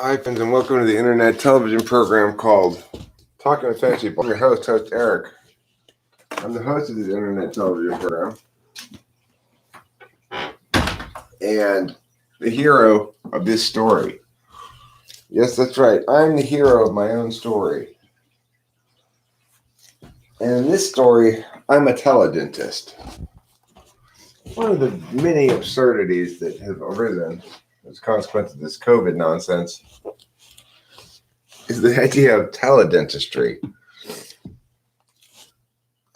Hi, friends, and welcome to the internet television program called Talking with Fancy. I'm your host, Eric. I'm the host of this internet television program and the hero of this story. Yes, that's right. I'm the hero of my own story. And in this story, I'm a tele-dentist. One of the many absurdities that have arisen as a consequence of this COVID nonsense is the idea of tele-dentistry.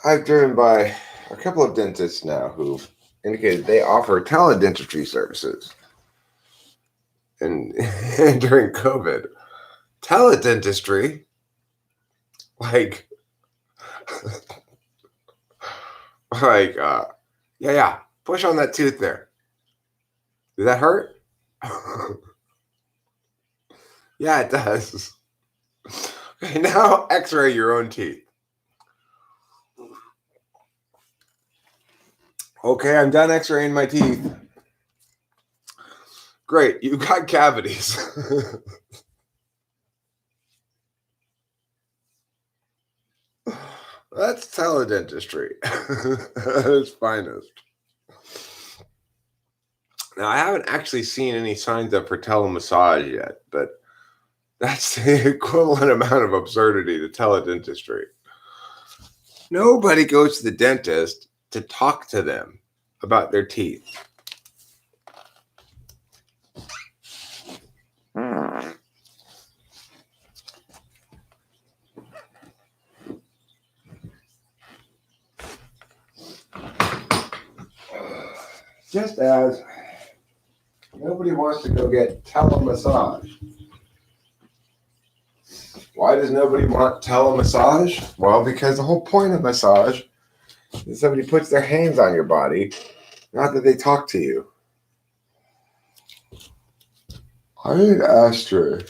I've driven by a couple of dentists now who've indicated they offer tele-dentistry services. And during COVID, tele-dentistry, yeah, push on that tooth there. Does that hurt? Yeah, it does. Okay, now x-ray your own teeth. Okay, I'm done x-raying my teeth. Great, you've got cavities. That's tele-dentistry at its finest. Now, I haven't actually seen any signs up for tele-massage yet, but that's the equivalent amount of absurdity to tele-dentistry. Nobody goes to the dentist to talk to them about their teeth. Just as nobody wants to go get tele-massage. Why does nobody want tele-massage? Well, because the whole point of massage is somebody puts their hands on your body, not that they talk to you. I need an ashtray.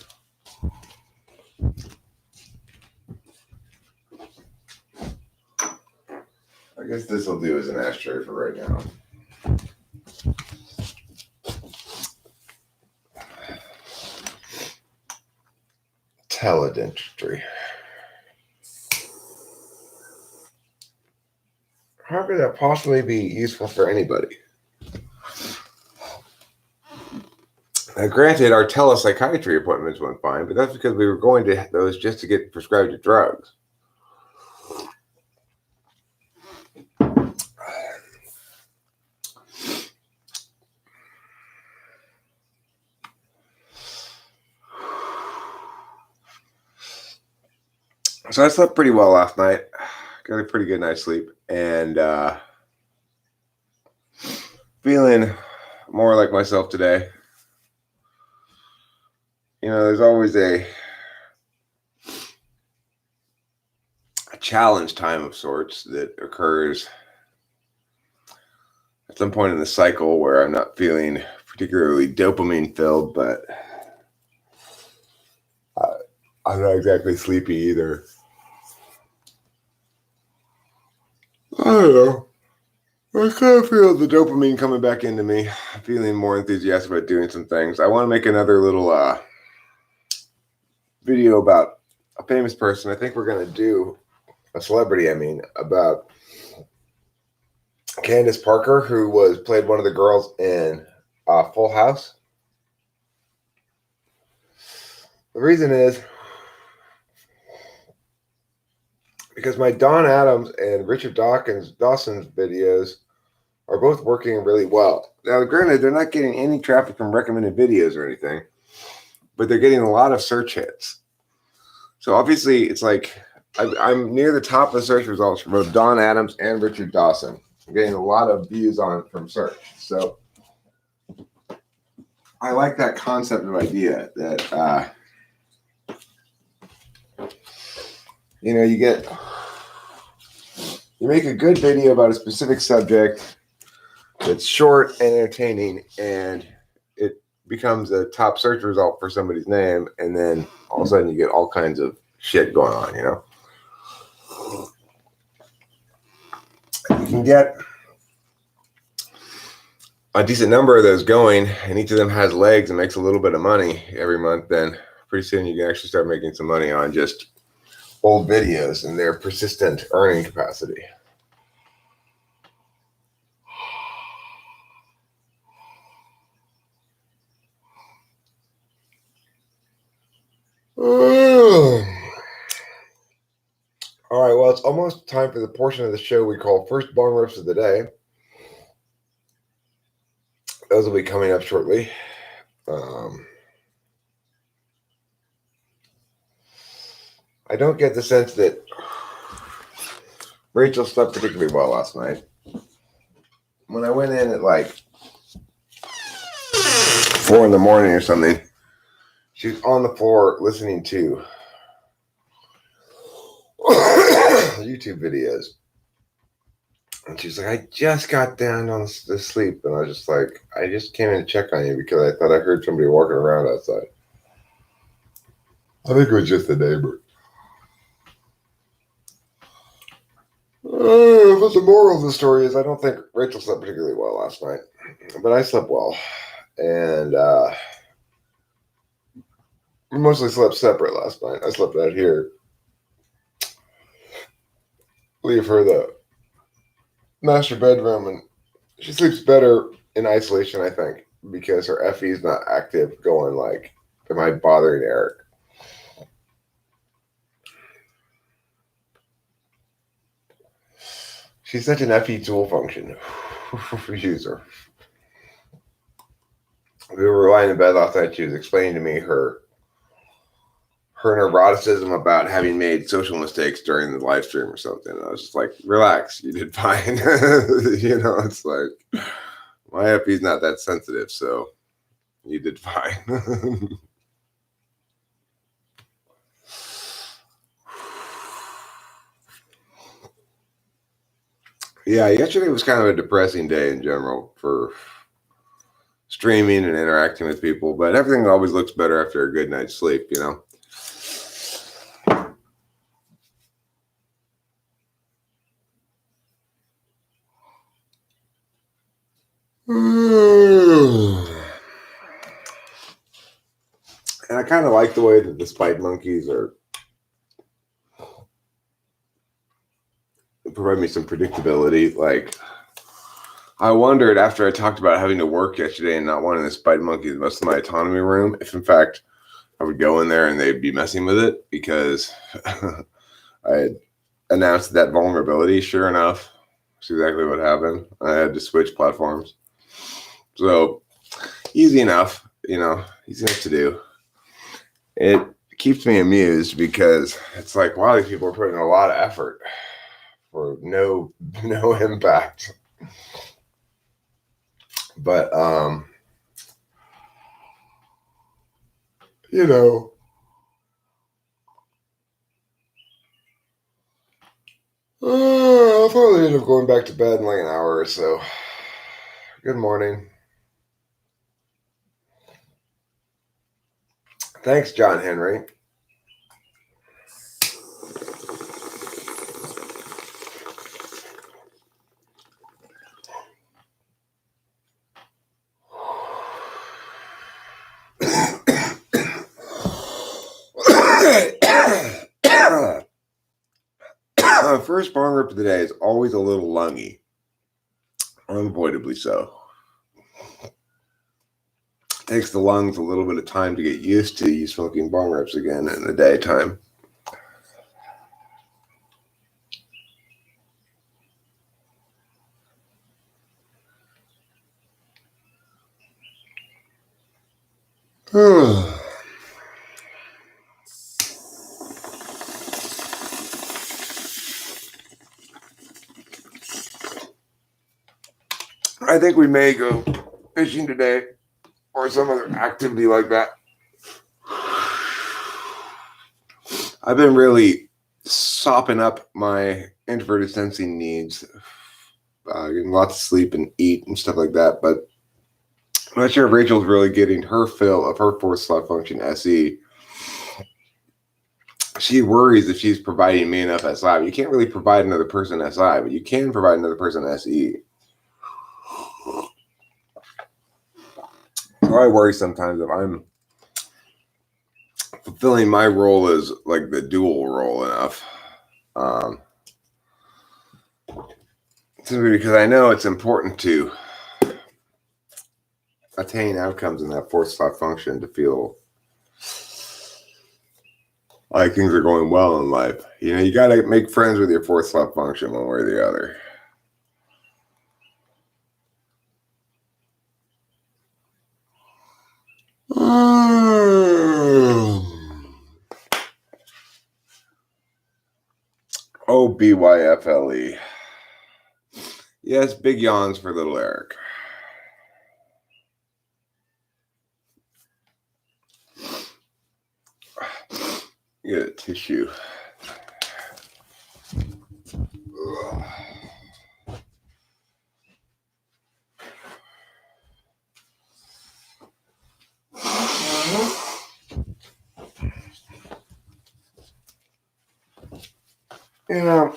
I guess this will do as an ashtray for right now. Tele-dentistry. How could that possibly be useful for anybody? Now, granted, our telepsychiatry appointments went fine, but that's because we were going to those just to get prescribed drugs. So I slept pretty well last night. Got a pretty good night's sleep, and feeling more like myself today. You know, there's always a challenge time of sorts that occurs at some point in the cycle where I'm not feeling particularly dopamine filled, but I'm not exactly sleepy either. I don't know. I kind of feel the dopamine coming back into me. I'm feeling more enthusiastic about doing some things. I want to make another little video about a famous person. I think we're going to do a celebrity, about Candace Parker, who played one of the girls in Full House. The reason is because my Don Adams and Richard Dawson's videos are both working really well. Now, granted, they're not getting any traffic from recommended videos or anything, but they're getting a lot of search hits. So obviously, it's like I'm near the top of the search results for both Don Adams and Richard Dawson. I'm getting a lot of views from search. So I like that concept of idea that you make a good video about a specific subject that's short and entertaining, and it becomes a top search result for somebody's name, and then all of a sudden you get all kinds of shit going on, You can get a decent number of those going, and each of them has legs and makes a little bit of money every month, then pretty soon you can actually start making some money on just old videos and their persistent earning capacity. All right, well, it's almost time for the portion of the show we call First Bong Rips of the Day. Those will be coming up shortly. I don't get the sense that Rachel slept particularly well last night. When I went in at like 4 in the morning or something, she was on the floor listening to YouTube videos. And she's like, I just got down on the sleep. And I was just like, I just came in to check on you because I thought I heard somebody walking around outside. I think it was just the neighbor. But the moral of the story is I don't think Rachel slept particularly well last night. But I slept well. And we mostly slept separate last night. I slept out here. Leave her the master bedroom, and she sleeps better in isolation, I think, because her FE is not active going like, am I bothering Eric? She's such an FE tool function user. We were lying in bed last night. She was explaining to me her neuroticism about having made social mistakes during the live stream or something. I was just like, relax, you did fine. You know, it's like, my FE is not that sensitive, so you did fine. Yeah, yesterday was kind of a depressing day in general for streaming and interacting with people, but everything always looks better after a good night's sleep, you know? And I kind of like the way that the spite monkeys are provide me some predictability. Like, I wondered after I talked about having to work yesterday and not wanting to spite monkeys most of my autonomy room, if in fact I would go in there and they'd be messing with it, because I had announced that vulnerability. Sure enough, that's exactly what happened. I had to switch platforms. So easy enough, you know, easy enough to do. It keeps me amused because it's like, wow, these people are putting a lot of effort for no impact. But you know, I'll probably end up going back to bed in like an hour or so. Good morning. Thanks, John Henry. First bong rip of the day is always a little lungy, unavoidably so. Takes the lungs a little bit of time to get used to you smoking bong rips again in the daytime. I think we may go fishing today or some other activity like that. I've been really sopping up my introverted sensing needs, getting lots of sleep and eat and stuff like that, but I'm not sure if Rachel's really getting her fill of her fourth slot function SE. She worries if she's providing me enough SI. You can't really provide another person SI, but you can provide another person SE. I worry sometimes if I'm fulfilling my role as like the dual role enough. Simply because I know it's important to attain outcomes in that fourth slot function to feel like things are going well in life. You know, you got to make friends with your fourth slot function one way or the other. OBYFLE. Yes, big yawns for little Eric. Get a tissue. You know,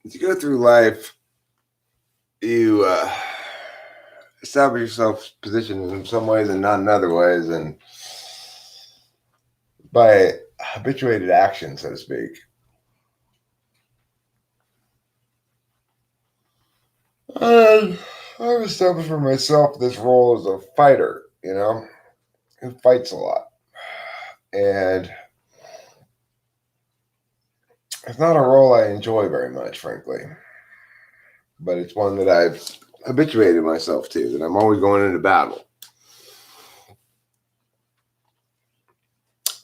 as you go through life, you establish yourself positioned in some ways and not in other ways, and by habituated action, so to speak. And I've established for myself this role as a fighter, you know, who fights a lot. And it's not a role I enjoy very much, frankly. But it's one that I've habituated myself to, that I'm always going into battle.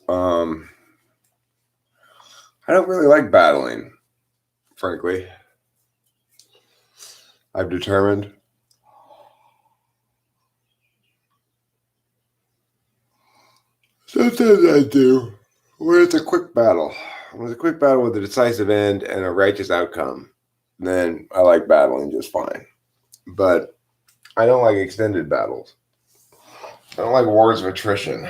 I don't really like battling, frankly. I've determined. Sometimes I do. When it's a quick battle. When it's a quick battle with a decisive end and a righteous outcome, then I like battling just fine. But I don't like extended battles. I don't like wars of attrition.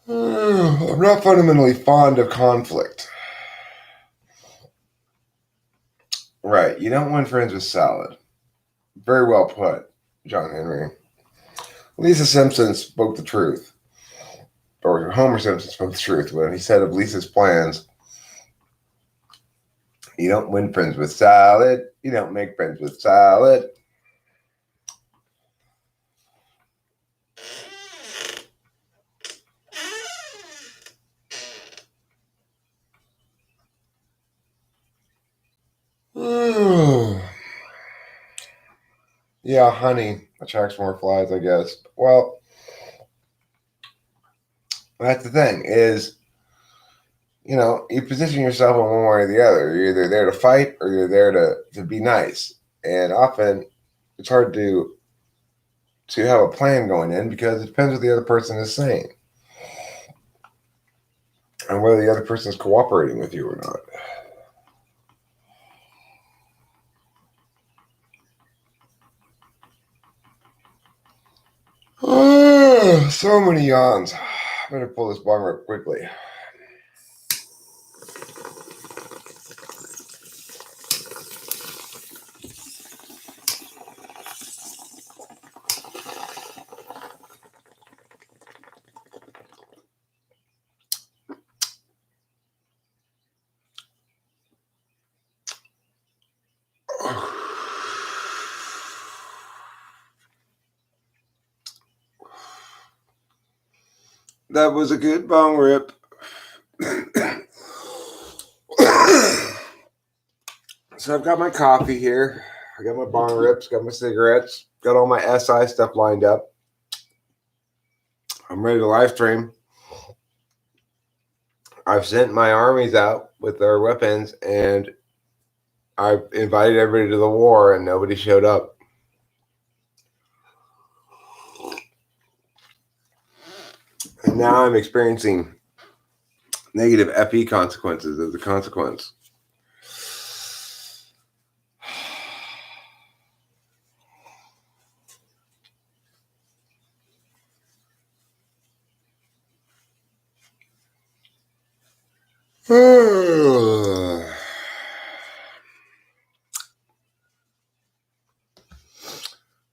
I'm not fundamentally fond of conflict. Right. You don't win friends with salad. Very well put, John Henry. Lisa Simpson spoke the truth. Or Homer Simpson spoke the truth when he said of Lisa's plans, you don't win friends with salad. You don't make friends with salad. Yeah, honey attracts more flies, I guess. Well, that's the thing is, you know, you position yourself in one way or the other. You're either there to fight or you're there to be nice. And often it's hard to have a plan going in because it depends what the other person is saying and whether the other person is cooperating with you or not. So many yawns. I better pull this bong up quickly. That was a good bong rip. So I've got my coffee here. I got my bong rips, got my cigarettes, got all my SI stuff lined up. I'm ready to live stream. I've sent my armies out with their weapons and I've invited everybody to the war and nobody showed up. And now I'm experiencing negative FE consequences as a consequence.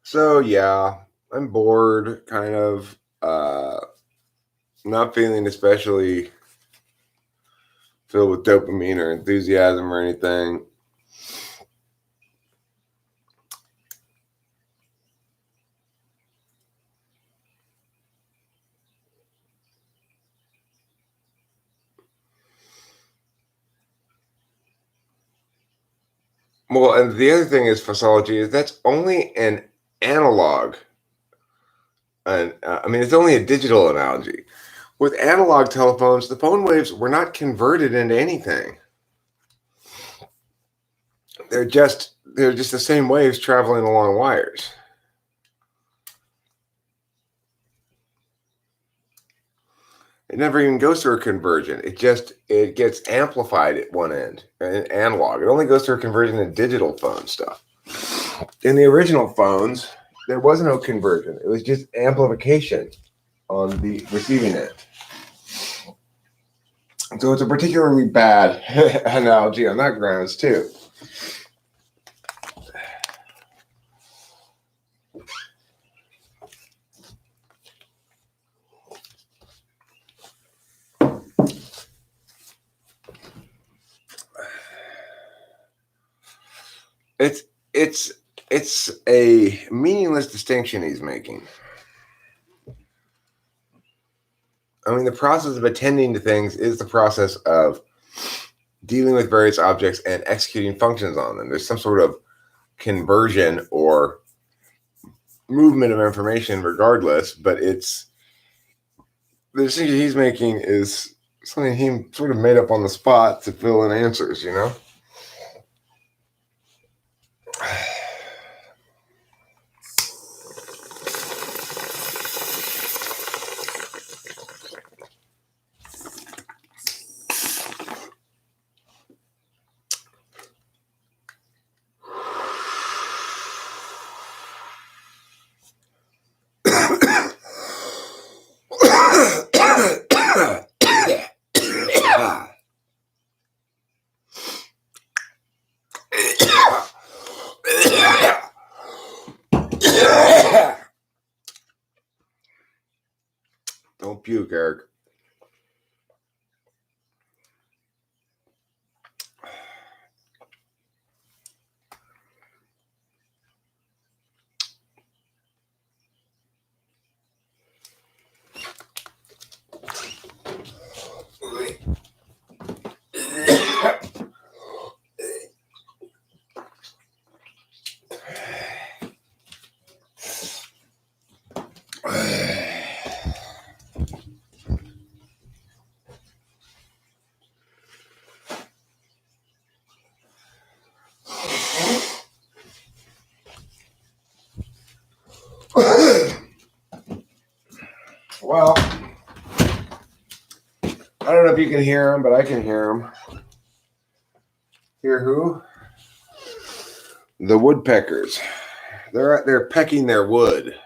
So yeah, I'm bored, kind of. Not feeling especially filled with dopamine or enthusiasm or anything. Well, and the other thing is physology is that's only an analog. And I mean, it's only a digital analogy. With analog telephones, the phone waves were not converted into anything. They're just the same waves traveling along wires. It never even goes through a conversion. It gets amplified at one end, analog. It only goes through a conversion in digital phone stuff. In the original phones, there was no conversion. It was just amplification on the receiving end. So it's a particularly bad analogy on that grounds too. It's a meaningless distinction he's making. I mean, the process of attending to things is the process of dealing with various objects and executing functions on them. There's some sort of conversion or movement of information regardless, but it's the distinction he's making is something he sort of made up on the spot to fill in answers, you know? Don't puke, Eric. Well, I don't know if you can hear him, but I can hear him. Hear who? The woodpeckers. They're out there pecking their wood.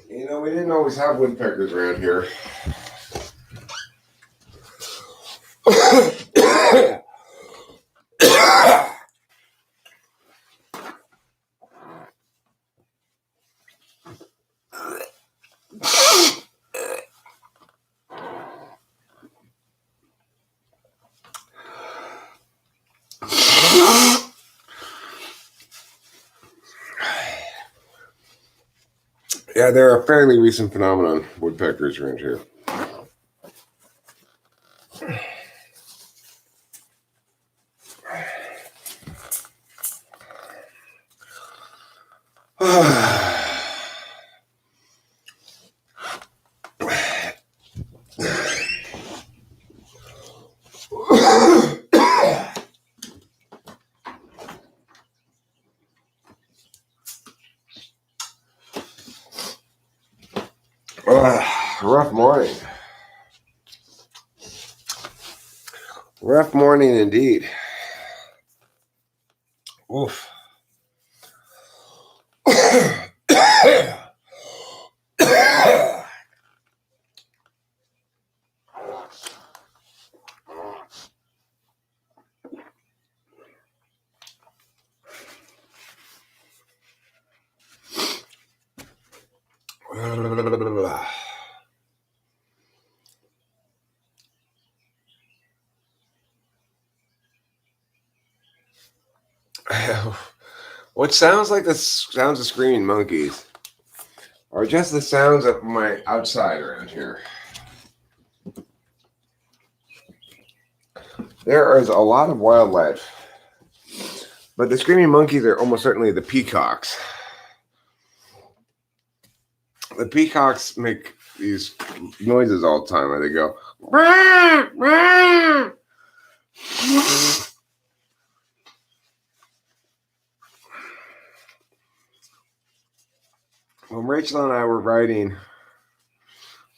You know, we didn't always have woodpeckers around here. Yeah, they're a fairly recent phenomenon, woodpeckers around here. Rough morning. Rough morning indeed. Oof. What sounds like the sounds of screaming monkeys are just the sounds of my outside around here. There is a lot of wildlife, but the screaming monkeys are almost certainly the peacocks. The peacocks make these noises all the time where they go, rah, rah. When Rachel and I were riding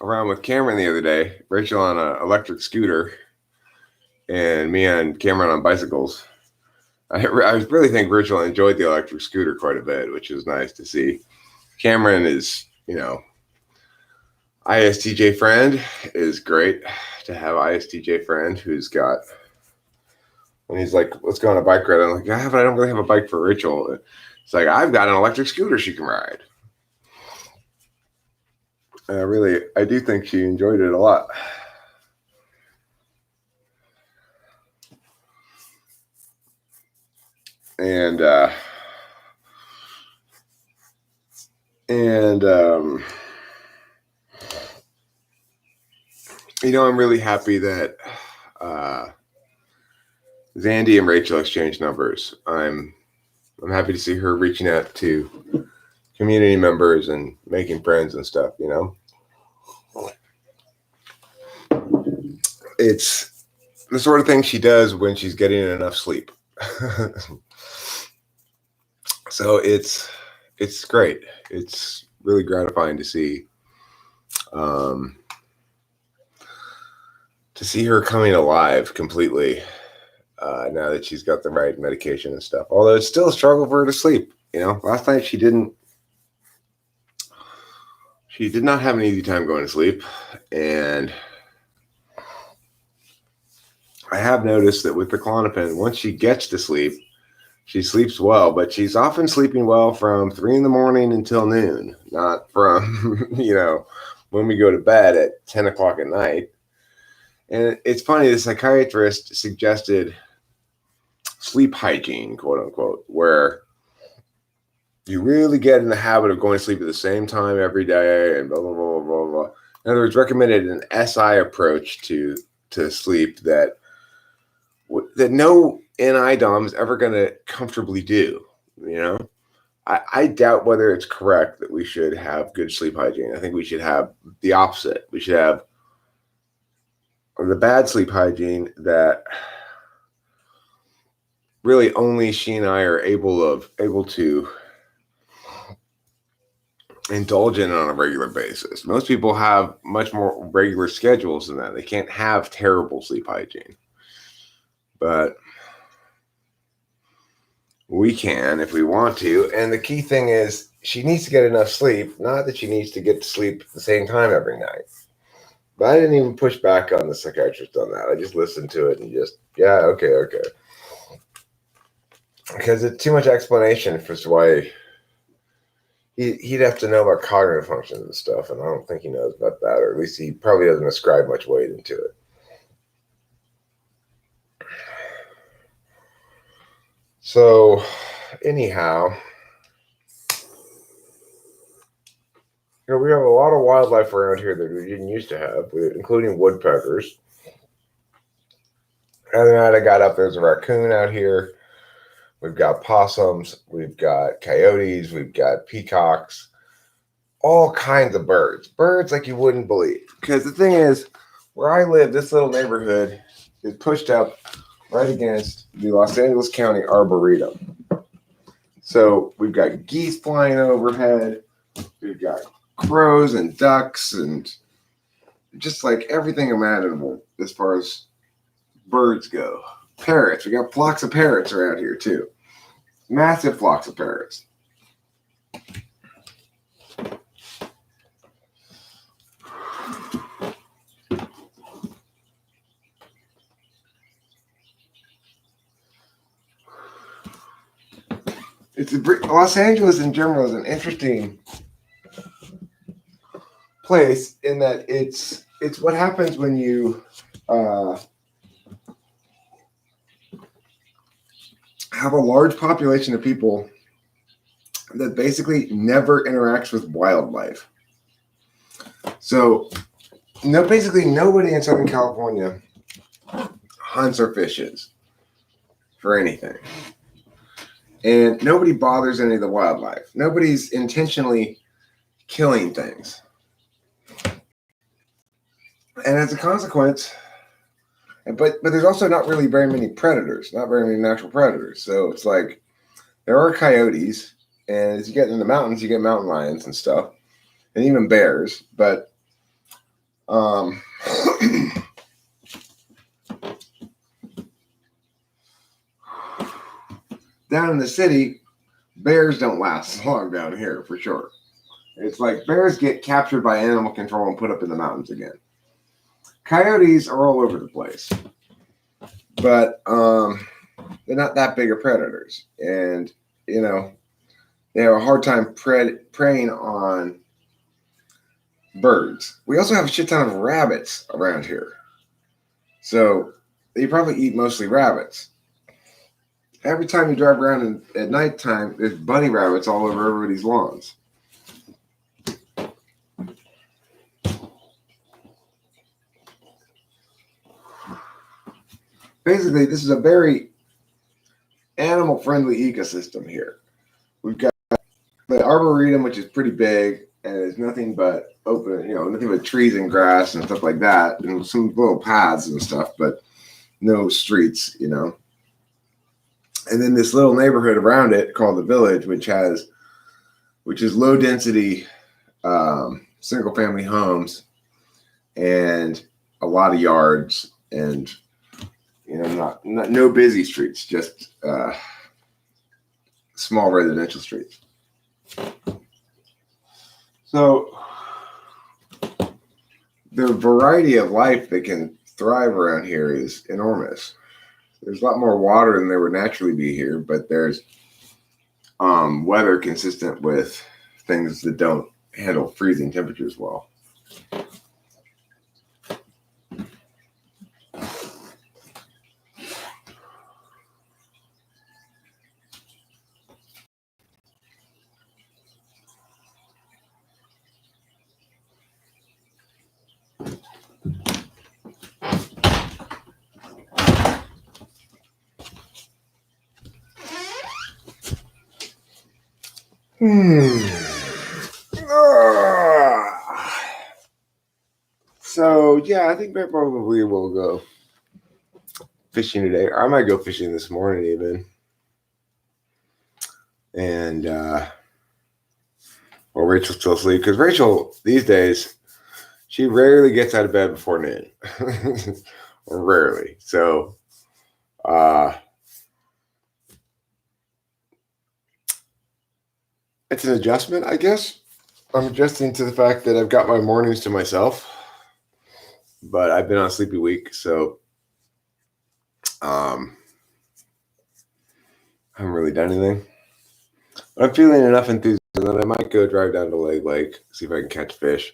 around with Cameron the other day, Rachel on an electric scooter and me and Cameron on bicycles, I really think Rachel enjoyed the electric scooter quite a bit, which is nice to see. Cameron is, ISTJ friend is great to have ISTJ friend who's got, when he's like, let's go on a bike ride. I'm like, yeah, but I don't really have a bike for Rachel. It's like, I've got an electric scooter she can ride. I do think she enjoyed it a lot. And I'm really happy that Zandy and Rachel exchanged numbers. I'm happy to see her reaching out to community members and making friends and stuff, It's the sort of thing she does when she's getting enough sleep. So it's great. It's really gratifying to see her coming alive completely now that she's got the right medication and stuff. Although it's still a struggle for her to sleep. Last night she did not have an easy time going to sleep, and I have noticed that with the Klonopin, once she gets to sleep, she sleeps well, but she's often sleeping well from 3 in the morning until noon, not from, when we go to bed at 10 o'clock at night. And it's funny, the psychiatrist suggested sleep hygiene, quote unquote, where you really get in the habit of going to sleep at the same time every day and blah, blah, blah, blah, blah. In other words, recommended an SI approach to sleep that no NI-DOM is ever going to comfortably do, I doubt whether it's correct that we should have good sleep hygiene. I think we should have the opposite. We should have the bad sleep hygiene that really only she and I are able to indulge in on a regular basis. Most people have much more regular schedules than that. They can't have terrible sleep hygiene. But we can if we want to. And the key thing is she needs to get enough sleep, not that she needs to get to sleep at the same time every night. But I didn't even push back on the psychiatrist on that. I just listened to it and yeah, okay. Because it's too much explanation for why he'd have to know about cognitive functions and stuff, and I don't think he knows about that, or at least he probably doesn't ascribe much weight into it. So, anyhow, We have a lot of wildlife around here that we didn't used to have, including woodpeckers. Other than that, I got up there's a raccoon out here. We've got possums, we've got coyotes, we've got peacocks, all kinds of birds. Birds like you wouldn't believe. Because the thing is, where I live, this little neighborhood is pushed up right against the Los Angeles County Arboretum. So we've got geese flying overhead, we've got crows and ducks and just like everything imaginable as far as birds go. Parrots, we got flocks of parrots around here too. Massive flocks of parrots. Los Angeles in general is an interesting place in that it's what happens when you have a large population of people that basically never interacts with wildlife. So basically nobody in Southern California hunts or fishes for anything. And nobody bothers any of the wildlife. Nobody's intentionally killing things. And as a consequence, but there's also not really very many predators, not very many natural predators. So it's like there are coyotes, and as you get in the mountains, you get mountain lions and stuff, and even bears. But down in the city, bears don't last long down here for sure. It's like bears get captured by animal control and put up in the mountains again. Coyotes are all over the place, but they're not that big of predators, and they have a hard time preying on birds. We also have a shit ton of rabbits around here, so they probably eat mostly rabbits. Every time you drive around at nighttime, there's bunny rabbits all over everybody's lawns. Basically, this is a very animal-friendly ecosystem here. We've got the Arboretum, which is pretty big, and it's nothing but open, nothing but trees and grass and stuff like that, and some little paths and stuff, but no streets, And then this little neighborhood around it called the Village, which is low density single family homes and a lot of yards and not no busy streets, just small residential streets. So the variety of life that can thrive around here is enormous. There's a lot more water than there would naturally be here, but there's weather consistent with things that don't handle freezing temperatures well. So yeah, I think I probably will go fishing today. I might go fishing this morning even. And Rachel's still asleep, because Rachel these days, she rarely gets out of bed before noon. Or rarely. So it's an adjustment, I guess. I'm adjusting to the fact that I've got my mornings to myself, but I've been on a sleepy week, so I haven't really done anything. But I'm feeling enough enthusiasm that I might go drive down to Lake, see if I can catch fish.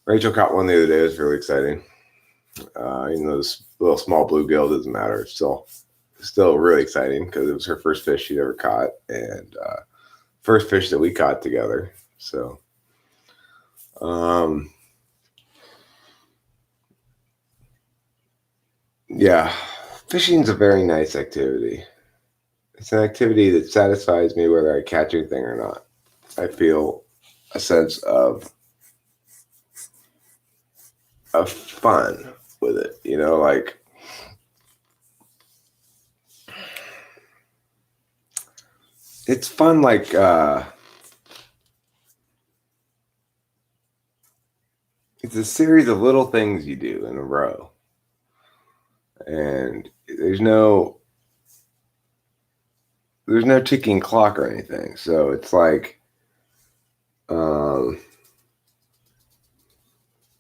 Rachel caught one the other day. It was really exciting. Even though this little small bluegill doesn't matter, it's still really exciting because it was her first fish she'd ever caught, and first fish that we caught together. So Yeah, fishing's a very nice activity. It's an activity that satisfies me whether I catch anything or not. I feel a sense of fun with it, like it's fun, like it's a series of little things you do in a row, and there's no ticking clock or anything. So it's like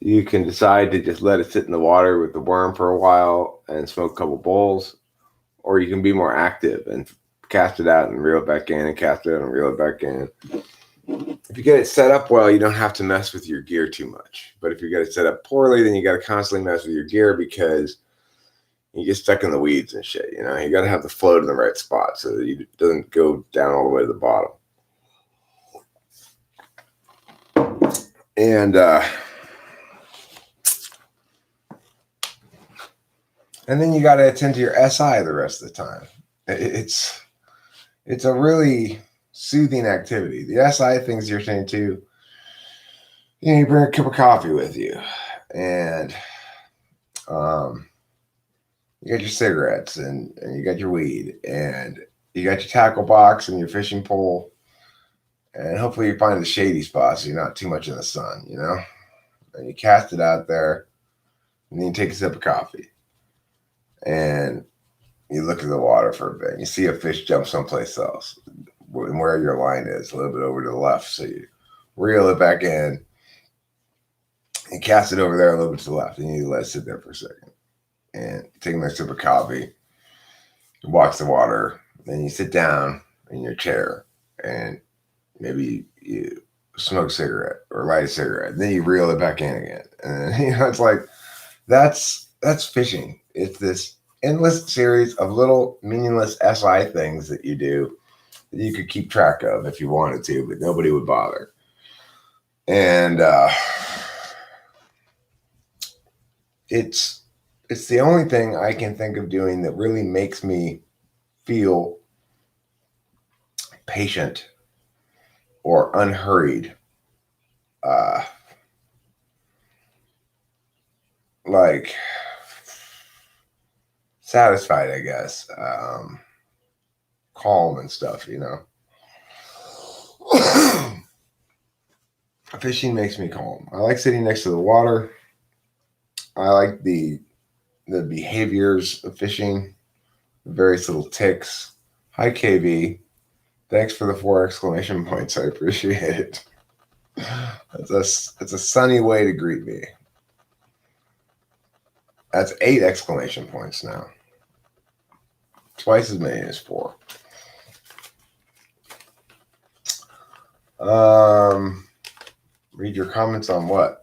you can decide to just let it sit in the water with the worm for a while and smoke a couple bowls, or you can be more active and cast it out and reel it back in and cast it out and reel it back in. If you get it set up well, you don't have to mess with your gear too much. But if you get it set up poorly, then you got to constantly mess with your gear because you get stuck in the weeds and shit. You got to have the float in the right spot so that it doesn't go down all the way to the bottom. And then you got to attend to your SI the rest of the time. It's a really soothing activity. The SI things you're saying too, you bring a cup of coffee with you, and you got your cigarettes, and you got your weed, and you got your tackle box and your fishing pole, and hopefully you find the shady spot so you're not too much in the sun, and you cast it out there, and then you take a sip of coffee, and you look at the water for a bit. You see a fish jump someplace else, where your line is, a little bit over to the left. So you reel it back in and cast it over there a little bit to the left. And you let it sit there for a second. And take another sip of coffee, you watch the water, then you sit down in your chair and maybe you smoke a cigarette or light a cigarette. Then you reel it back in again. And it's like that's fishing. It's this endless series of little meaningless SI things that you do that you could keep track of if you wanted to, but nobody would bother. And it's the only thing I can think of doing that really makes me feel patient or unhurried. Like satisfied, I guess. Calm and stuff, Fishing makes me calm. I like sitting next to the water. I like the behaviors of fishing, the various little ticks. Hi, KB. Thanks for the 4 exclamation points. I appreciate it. It's a sunny way to greet me. That's 8 exclamation points now. Twice as many as 4. Read your comments on what?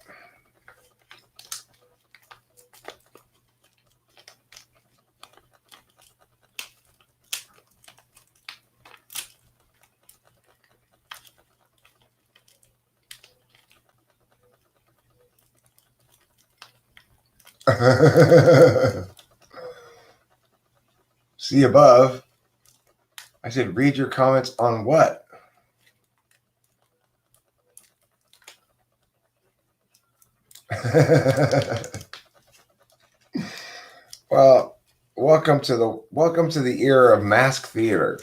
See above. I said, read your comments on what? Well, welcome to the era of mask theater.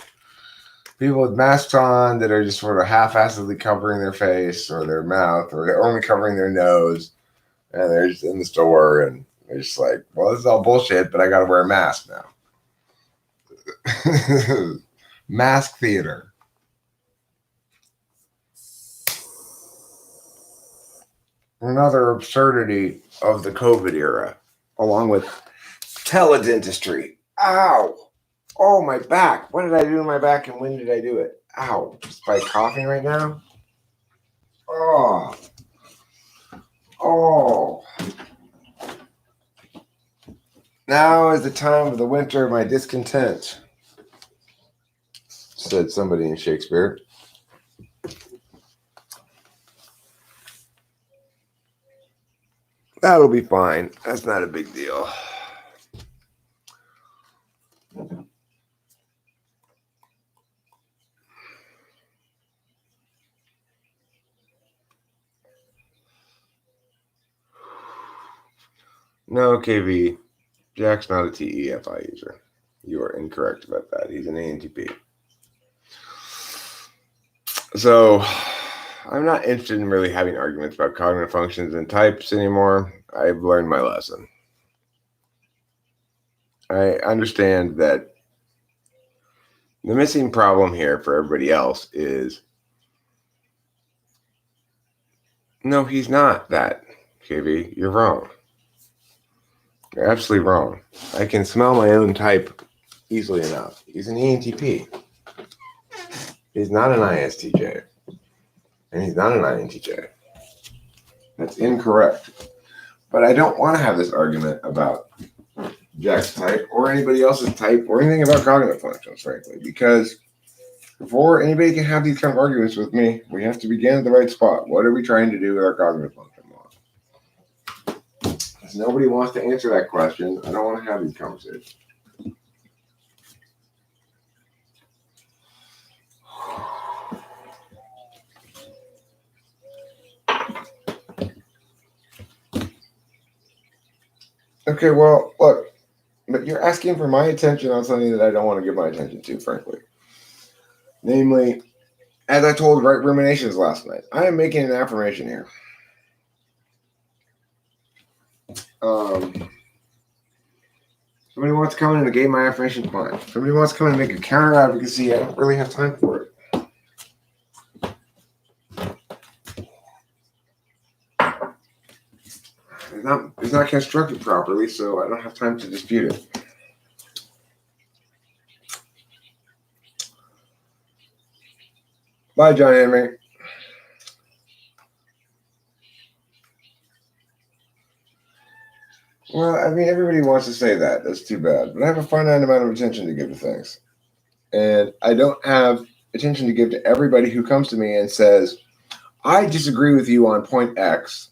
People with masks on that are just sort of half-assedly covering their face or their mouth, or they're only covering their nose, and they're just in the store and they're just like, well, this is all bullshit, but I got to wear a mask now. Mask theater. Another absurdity of the COVID era, along with Tele-Dentistry. Ow! Oh, my back. What did I do to my back and when did I do it? Ow. Just by coughing right now? Oh. Oh. Now is the time of the winter of my discontent, said somebody in Shakespeare. That'll be fine. That's not a big deal. No, KV. Jack's not a TEFI user. You are incorrect about that. He's an ANTP. So I'm not interested in really having arguments about cognitive functions and types anymore. I've learned my lesson. I understand that the missing problem here for everybody else is no, he's not that, KV. You're wrong. You're absolutely wrong. I can smell my own type easily enough. He's an ENTP. He's not an ISTJ. And he's not an INTJ. That's incorrect. But I don't want to have this argument about Jack's type or anybody else's type or anything about cognitive functions, frankly, because before anybody can have these kind of arguments with me, we have to begin at the right spot. What are we trying to do with our cognitive function model? Because nobody wants to answer that question. I don't want to have these conversations. Okay, well, look, but you're asking for my attention on something that I don't want to give my attention to, frankly. Namely, as I told Right Ruminations last night, I am making an affirmation here. Somebody wants to come in and negate my affirmation, fine. Somebody wants to come in and make a counter advocacy, I don't really have time for it. It's not constructed properly, so I don't have time to dispute it. Bye, John Henry. Well, I mean, everybody wants to say that. That's too bad. But I have a finite amount of attention to give to things. And I don't have attention to give to everybody who comes to me and says, I disagree with you on point X,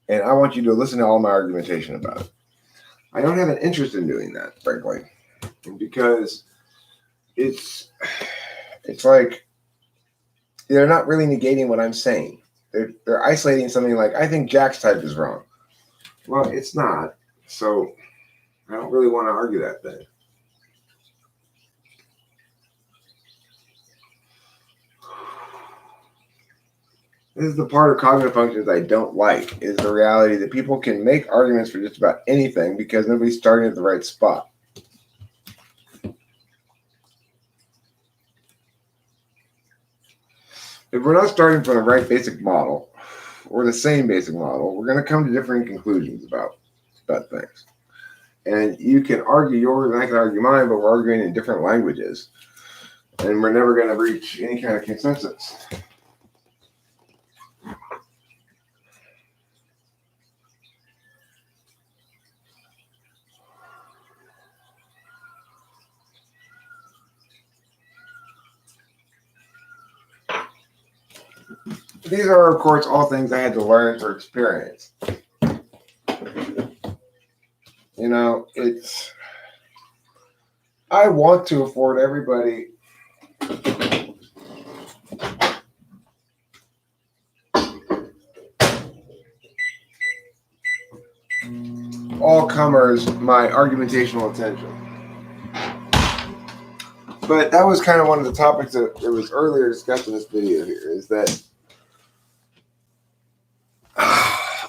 and I want you to listen to all my argumentation about it. I don't have an interest in doing that, frankly, because it's like they're not really negating what I'm saying. They're isolating something like, I think Jack's type is wrong. Well, it's not. So I don't really want to argue that thing. This is the part of cognitive functions I don't like, is the reality that people can make arguments for just about anything because nobody's starting at the right spot. If we're not starting from the right basic model or the same basic model, we're going to come to differing conclusions about things. And you can argue yours and I can argue mine, but we're arguing in different languages. And we're never going to reach any kind of consensus. These are, of course, all things I had to learn through experience. You know, I want to afford everybody all comers my argumentational attention. But that was kind of one of the topics that was earlier discussed in this video here, is that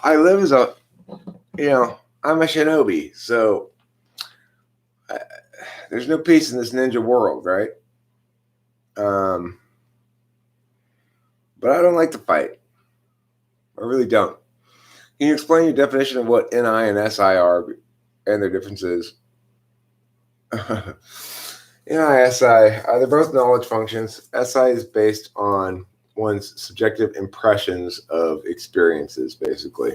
I live as I'm a shinobi, so there's no peace in this ninja world, right? But I don't like to fight. I really don't. Can you explain your definition of what NI and SI are and their differences? NI, SI, they're both knowledge functions. SI is based on one's subjective impressions of experiences, basically.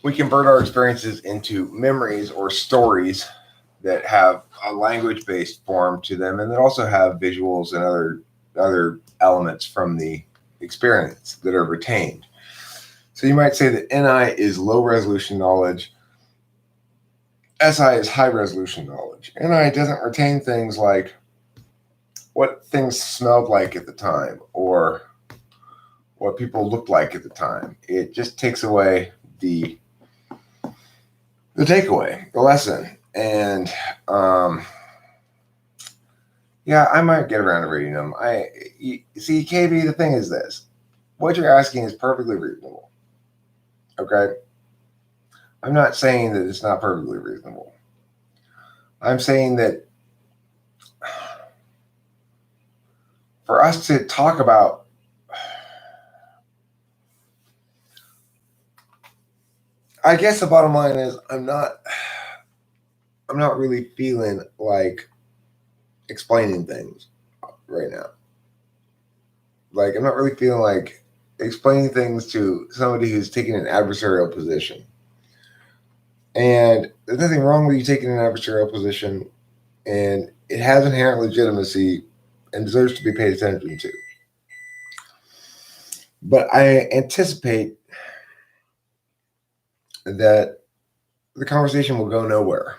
We convert our experiences into memories or stories that have a language-based form to them, and that also have visuals and other elements from the experience that are retained. So you might say that NI is low resolution knowledge. SI is high resolution knowledge. NI doesn't retain things like what things smelled like at the time or what people looked like at the time. It just takes away the takeaway, the lesson. And yeah, I might get around to reading them. See, KB, the thing is this. What you're asking is perfectly reasonable. Okay? I'm not saying that it's not perfectly reasonable. I'm saying that for us to talk about I guess the bottom line is I'm not really feeling like explaining things right now. Like I'm not really feeling like explaining things to somebody who's taking an adversarial position. And there's nothing wrong with you taking an adversarial position, and it has inherent legitimacy and deserves to be paid attention to. But I anticipate that the conversation will go nowhere.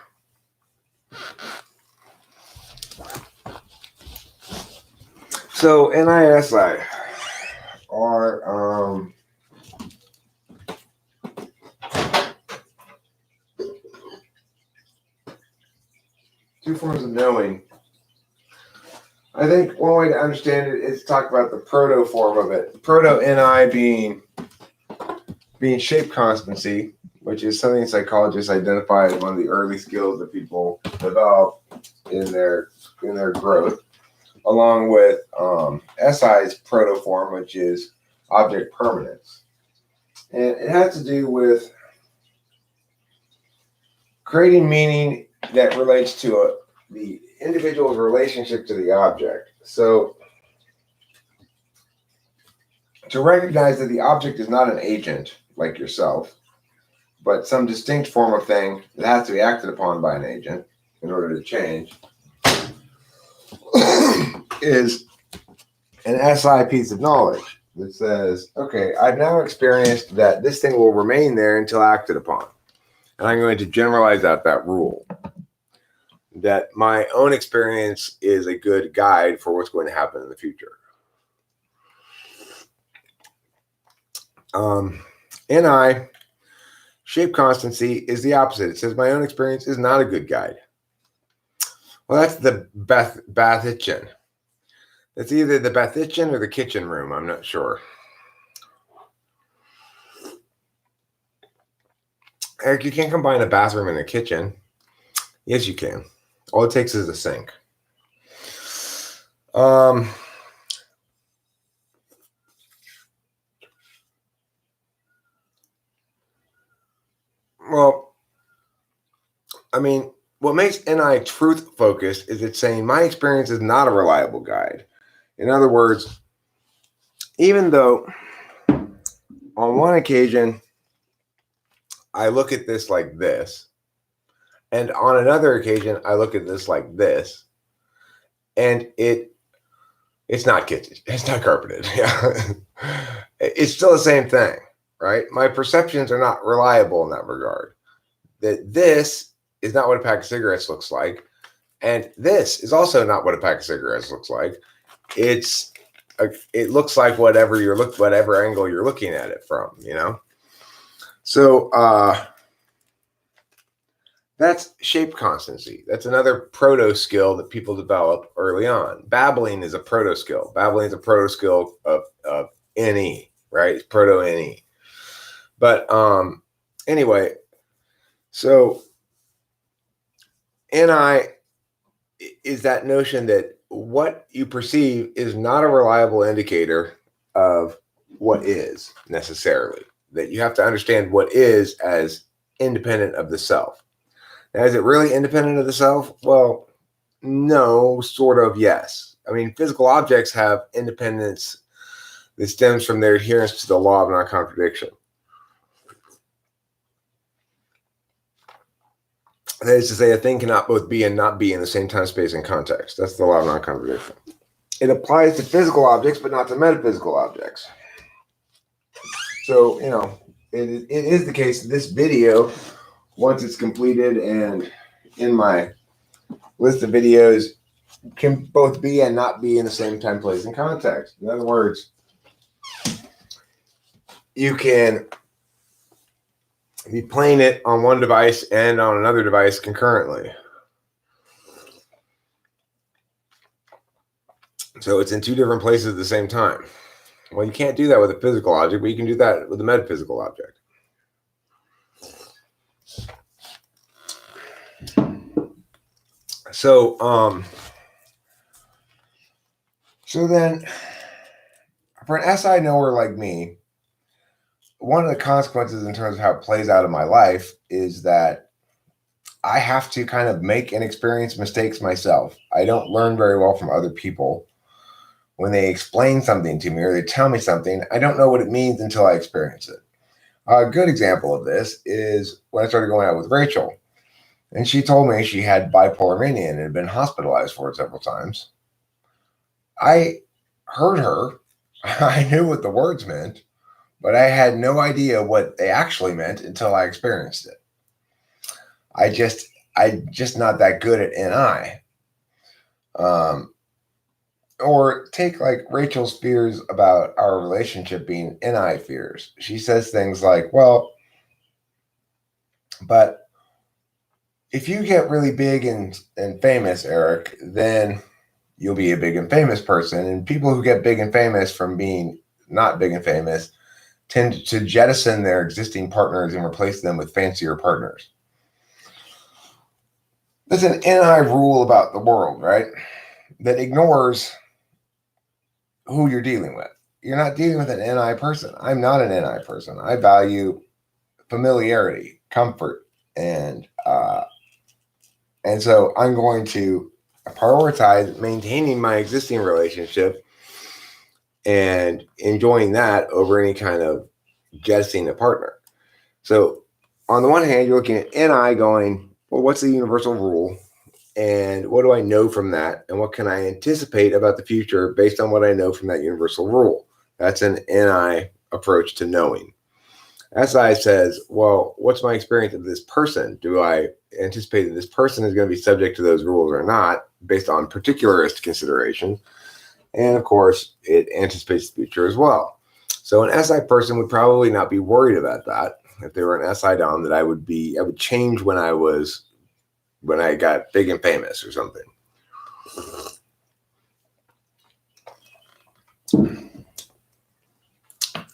So NISI are two forms of knowing. I think one way to understand it is to talk about the proto form of it. Proto-NI being shape constancy, which is something psychologists identify as one of the early skills that people develop in their growth, along with SI's proto form, which is object permanence. And it has to do with creating meaning that relates to the individual's relationship to the object. So to recognize that the object is not an agent like yourself, but some distinct form of thing that has to be acted upon by an agent in order to change, is an SI piece of knowledge that says, okay, I've now experienced that this thing will remain there until acted upon. And I'm going to generalize out that rule. That my own experience is a good guide for what's going to happen in the future. NI, shape constancy, is the opposite. It says my own experience is not a good guide. Well, that's the Bathitchin. It's either the Bathitchin or the kitchen room. I'm not sure. Eric, you can't combine a bathroom and a kitchen. Yes, you can. All it takes is a sink. Well, I mean, what makes NI truth focused is it's saying my experience is not a reliable guide. In other words, even though on one occasion I look at this like this, and on another occasion I look at this like this, and it's not kitchen, it's not carpeted. Yeah. It's still the same thing, right? My perceptions are not reliable in that regard. That this is not what a pack of cigarettes looks like, and this is also not what a pack of cigarettes looks like. It looks like whatever angle you're looking at it from, you know. So that's shape constancy. That's another proto skill that people develop early on. Babbling is a proto skill. Babbling is a proto skill of NE, right? It's proto NE. But anyway, so NI is that notion that what you perceive is not a reliable indicator of what is necessarily. That you have to understand what is as independent of the self. Now, is it really independent of the self? Well, no, sort of, yes. I mean, physical objects have independence that stems from their adherence to the law of non-contradiction. That is to say, a thing cannot both be and not be in the same time, space, and context. That's the law of non-contradiction. It applies to physical objects, but not to metaphysical objects. So, you know, it is the case that this video, once it's completed and in my list of videos, can both be and not be in the same time, place, and context. In other words, you can be playing it on one device and on another device concurrently. So it's in two different places at the same time. Well, you can't do that with a physical object, but you can do that with a metaphysical object. So, so then for an SI knower like me, one of the consequences in terms of how it plays out in my life is that I have to kind of make and experience mistakes myself. I don't learn very well from other people. When they explain something to me or they tell me something, I don't know what it means until I experience it. A good example of this is when I started going out with Rachel. And she told me she had bipolar mania and had been hospitalized for it several times. I heard her. I knew what the words meant, but I had no idea what they actually meant until I experienced it. I just not that good at NI. Or take like Rachel's fears about our relationship being NI fears. She says things like, well, but if you get really big and famous, Eric, then you'll be a big and famous person. And people who get big and famous from being not big and famous tend to jettison their existing partners and replace them with fancier partners. There's an NI rule about the world, right? That ignores who you're dealing with. You're not dealing with an NI person. I'm not an NI person. I value familiarity, comfort, and so I'm going to prioritize maintaining my existing relationship and enjoying that over any kind of jettisoning a partner. So on the one hand, you're looking at NI going, well, what's the universal rule? And what do I know from that? And what can I anticipate about the future based on what I know from that universal rule? That's an NI approach to knowing. SI says, well, what's my experience of this person? Do I anticipate that this person is going to be subject to those rules or not based on particularist consideration? And of course, it anticipates the future as well. So an SI person would probably not be worried about that. If they were an SI dom, that I would change when I got big and famous or something.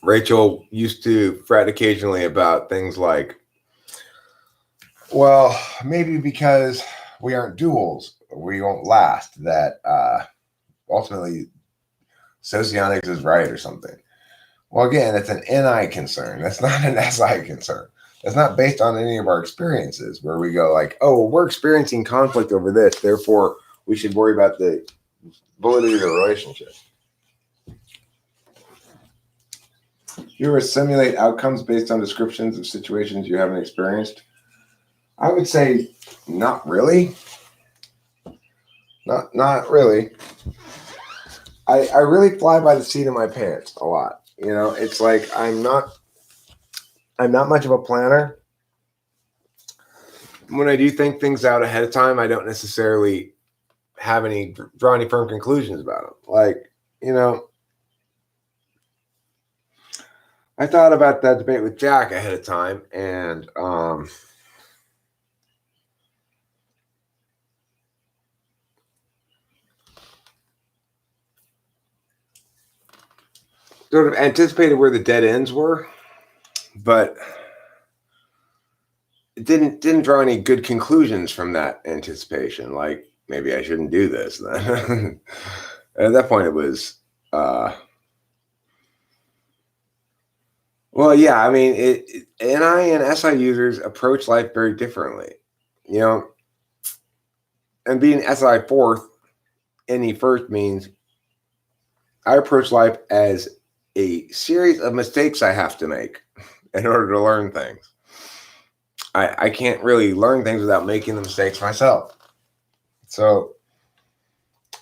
Rachel used to fret occasionally about things like, well, maybe because we aren't duals, we won't last, that ultimately socionics is right or something. Well, again, it's an NI concern. That's not an SI concern. That's not based on any of our experiences where we go like, oh, we're experiencing conflict over this, therefore we should worry about the validity of the relationship. You ever simulate outcomes based on descriptions of situations you haven't experienced? I would say not really. Not really. I really fly by the seat of my pants a lot. You know, it's like I'm not much of a planner. When I do think things out ahead of time, I don't necessarily draw any firm conclusions about them. Like, you know, I thought about that debate with Jack ahead of time, and sort of anticipated where the dead ends were, but it didn't draw any good conclusions from that anticipation. Like, maybe I shouldn't do this then. At that point, it was well, yeah. I mean, NI and SI users approach life very differently, you know. And being SI fourth, NE first means I approach life as a series of mistakes I have to make in order to learn things. I can't really learn things without making the mistakes myself. So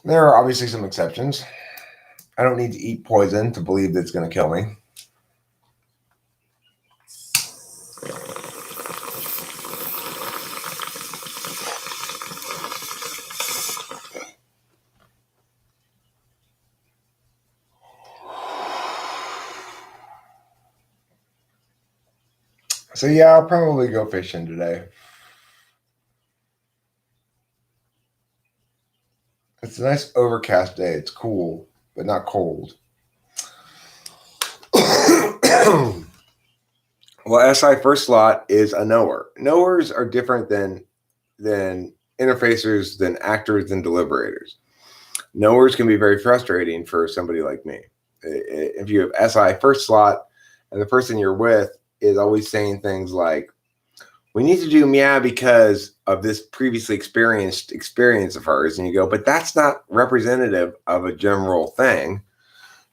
there are obviously some exceptions. I don't need to eat poison to believe that it's going to kill me. So yeah, I'll probably go fishing today. It's a nice overcast day. It's cool, but not cold. Well, SI first slot is a knower. Knowers are different than interfacers, than actors, than deliberators. Knowers can be very frustrating for somebody like me. If you have SI first slot and the person you're with is always saying things like, we need to do meow because of this previously experienced experience of hers, and you go, but that's not representative of a general thing,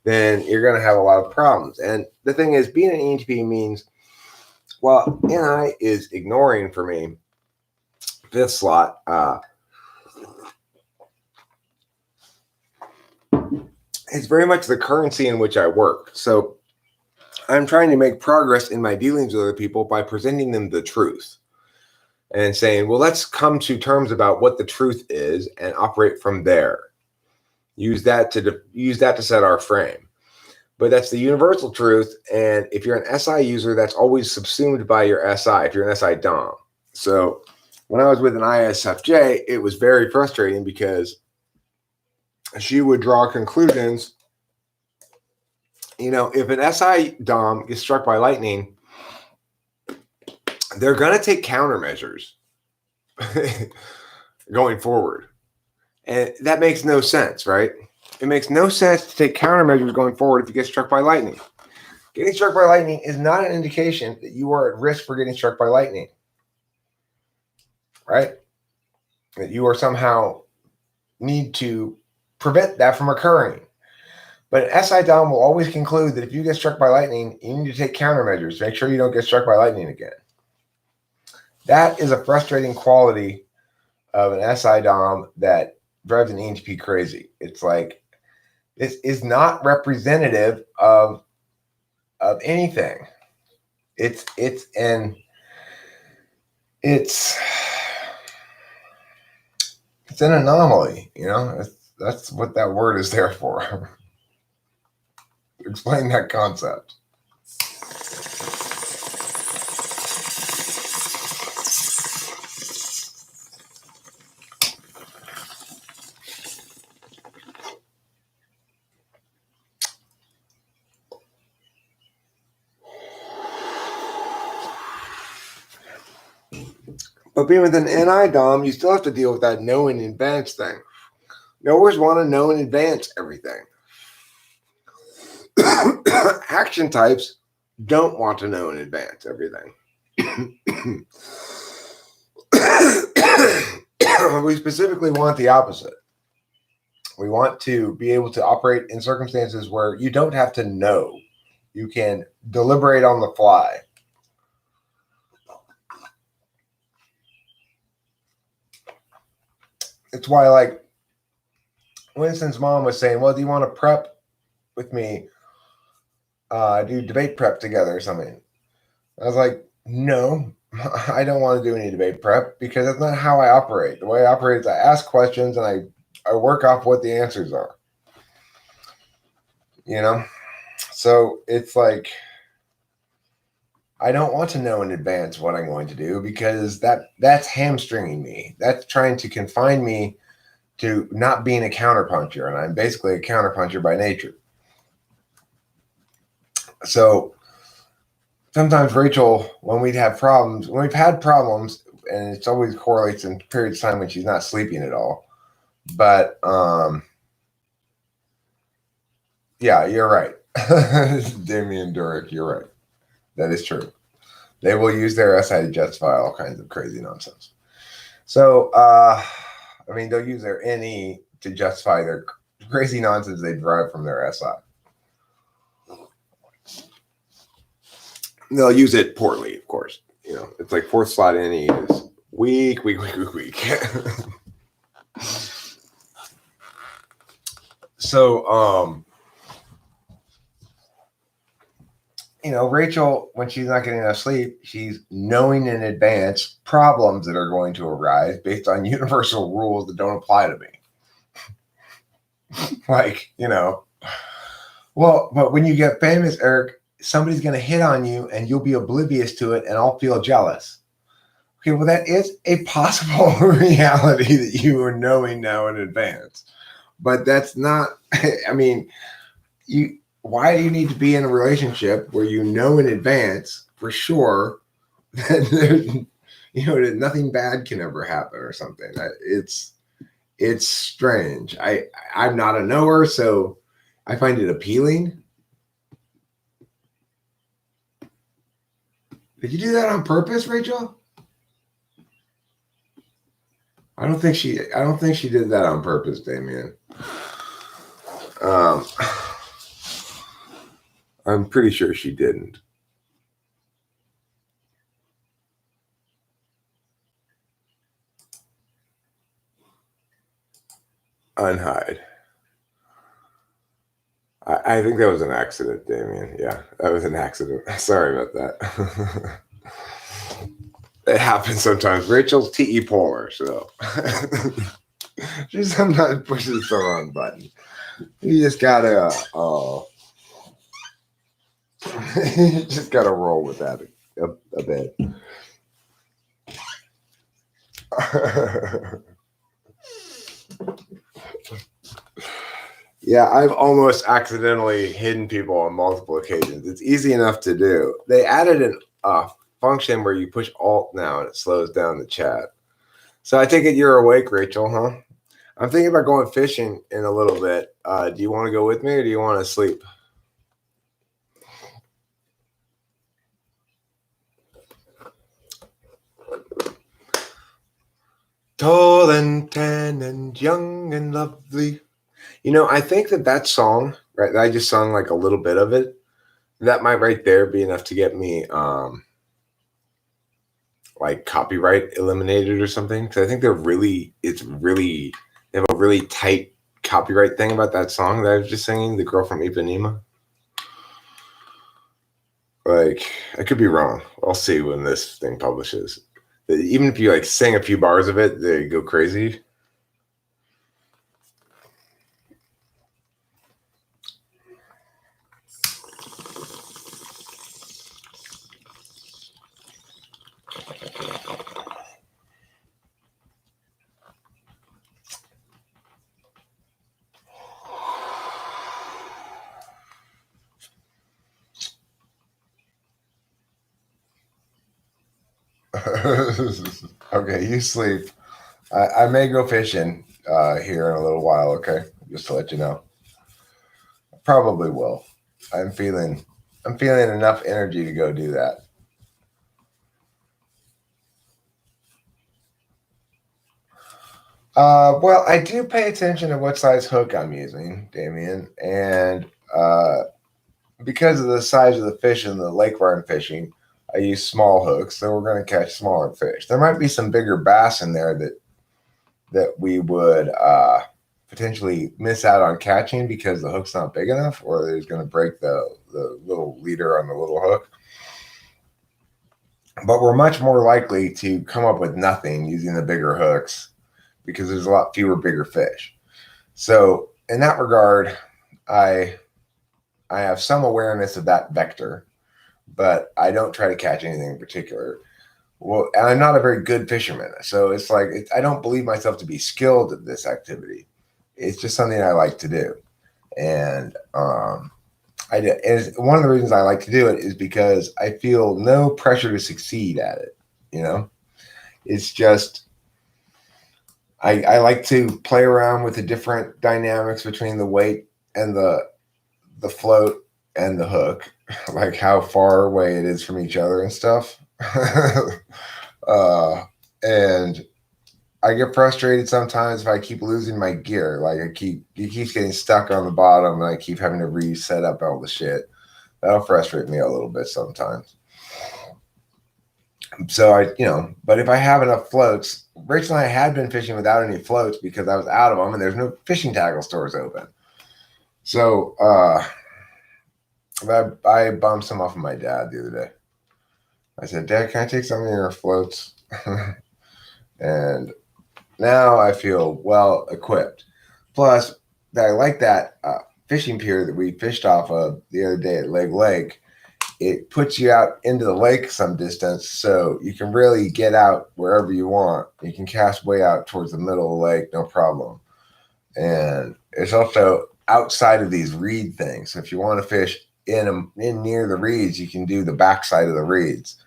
then you're going to have a lot of problems. And the thing is, being an ENTP means, well, NI is ignoring for me fifth slot. It's very much the currency in which I work. So I'm trying to make progress in my dealings with other people by presenting them the truth and saying, well, let's come to terms about what the truth is and operate from there. Use that to set our frame. But that's the universal truth. And if you're an SI user, that's always subsumed by your SI, if you're an SI Dom. So when I was with an ISFJ, it was very frustrating because she would draw conclusions. You know, if an SI Dom gets struck by lightning, they're going to take countermeasures going forward. And that makes no sense, right? It makes no sense to take countermeasures going forward if you get struck by lightning. Getting struck by lightning is not an indication that you are at risk for getting struck by lightning, right? That you are somehow need to prevent that from occurring. But an SI Dom will always conclude that if you get struck by lightning, you need to take countermeasures to make sure you don't get struck by lightning again. That is a frustrating quality of an SI Dom that drives an ENTP crazy. It's like, this is not representative of anything. It's an anomaly, you know. That's what that word is there for. Explain that concept. But being with an NI Dom, you still have to deal with that know in advance thing. Knowers want to know in advance everything. Action types don't want to know in advance everything. We specifically want the opposite. We want to be able to operate in circumstances where you don't have to know. You can deliberate on the fly. It's why, like, Winston's mom was saying, well, do you want to prep with me? Do debate prep together or something? I was like, no, I don't want to do any debate prep because that's not how I operate. The way I operate is I ask questions and I work off what the answers are. You know? So it's like, I don't want to know in advance what I'm going to do because that's hamstringing me. That's trying to confine me to not being a counterpuncher, and I'm basically a counterpuncher by nature. So sometimes Rachel, when we've had problems, and it's always correlates in periods of time when she's not sleeping at all. But yeah, you're right. Damien Durek, you're right. That is true. They will use their SI to justify all kinds of crazy nonsense. So, I mean, they'll use their NE to justify their crazy nonsense they derive from their SI. They'll use it poorly, of course. You know, it's like fourth slot NE is weak. So, you know, Rachel, when she's not getting enough sleep, she's knowing in advance problems that are going to arise based on universal rules that don't apply to me. Like, you know, well, but when you get famous, Eric, somebody's going to hit on you and you'll be oblivious to it and I'll feel jealous. Okay, well, that is a possible reality that you are knowing now in advance. But that's not, I mean, why do you need to be in a relationship where you know in advance for sure that that nothing bad can ever happen or something? It's strange. I'm not a knower, so I find it appealing. Did you do that on purpose, Rachel? I don't think she did that on purpose, Damien. I'm pretty sure she didn't. Unhide. I think that was an accident, Damien. Yeah, that was an accident. Sorry about that. It happens sometimes. Rachel's TE polar, so she sometimes pushes the wrong button. You just gotta, you just gotta roll with that a bit. Yeah, I've almost accidentally hidden people on multiple occasions. It's easy enough to do. They added a function where you push Alt now and it slows down the chat. So I take it you're awake, Rachel, huh? I'm thinking about going fishing in a little bit. Do you want to go with me or do you want to sleep? Tall and tan and young and lovely. I think that song, right, that I just sung like a little bit of it, that might right there be enough to get me like copyright eliminated or something. Because I think they have a really tight copyright thing about that song that I was just singing, The Girl from Ipanema. Like, I could be wrong. I'll see when this thing publishes. Even if you like sing a few bars of it, they go crazy. Okay, you sleep. I may go fishing here in a little while, okay? Just to let you know. I probably will. I'm feeling enough energy to go do that. Well, I do pay attention to what size hook I'm using, Damien, and because of the size of the fish in the lake where I'm fishing, I use small hooks, so we're going to catch smaller fish. There might be some bigger bass in there that we would potentially miss out on catching because the hook's not big enough, or it's going to break the little leader on the little hook. But we're much more likely to come up with nothing using the bigger hooks because there's a lot fewer bigger fish. So in that regard, I have some awareness of that vector, but I don't try to catch anything in particular. Well, and I'm not a very good fisherman, so it's like I don't believe myself to be skilled at this activity. It's just something I like to do, and and one of the reasons I like to do it is because I feel no pressure to succeed at it. It's just I like to play around with the different dynamics between the weight and the float and the hook, like how far away it is from each other and stuff. And I get frustrated sometimes if I keep losing my gear. Like it keeps getting stuck on the bottom and I keep having to reset up all the shit. That'll frustrate me a little bit sometimes. So but if I have enough floats, Rachel and I had been fishing without any floats because I was out of them and there's no fishing tackle stores open. So I bumped some off of my dad the other day. I said, Dad, can I take some of your floats? And now I feel well equipped. Plus, I like that fishing pier that we fished off of the other day at Leg Lake. it puts you out into the lake some distance, so you can really get out wherever you want. You can cast way out towards the middle of the lake, no problem. And it's also outside of these reed things. So if you want to fish in near the reeds, you can do the backside of the reeds.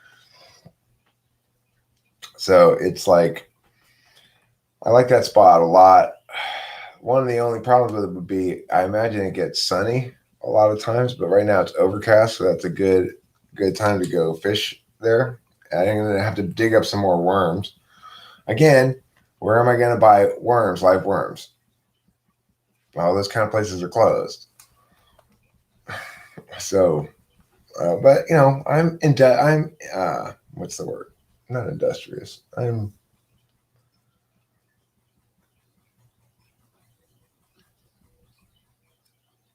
So it's like, I like that spot a lot. One of the only problems with it would be, I imagine it gets sunny a lot of times, but right now it's overcast, so that's a good time to go fish there. I'm going to have to dig up some more worms. Again, where am I going to buy worms, live worms? All those kind of places are closed. So, but you know, I'm what's the word? Not industrious.